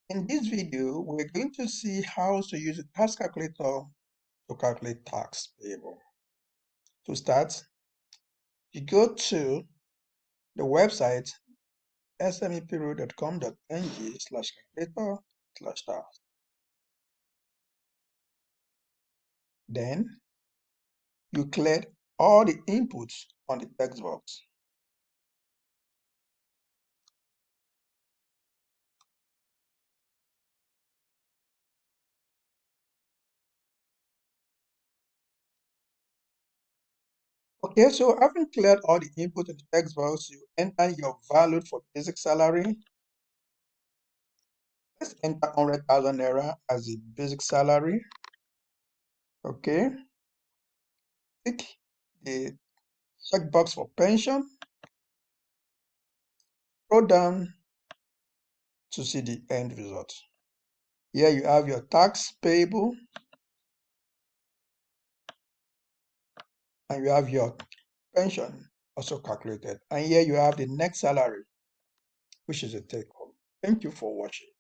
In this video, we're going to see how to use the tax calculator to calculate tax payable. To start, you go to the website smepro.com.ng/calculator/tax. Then you clear all the inputs on the text box. Okay, so having cleared all the input in the text box, you enter your value for basic salary. Let's enter 100,000 naira as the basic salary. Okay, tick the checkbox for pension. Scroll down to see the end result. Here you have your tax payable and you have your pension also calculated. And here you have the next salary, which is a take home. Thank you for watching.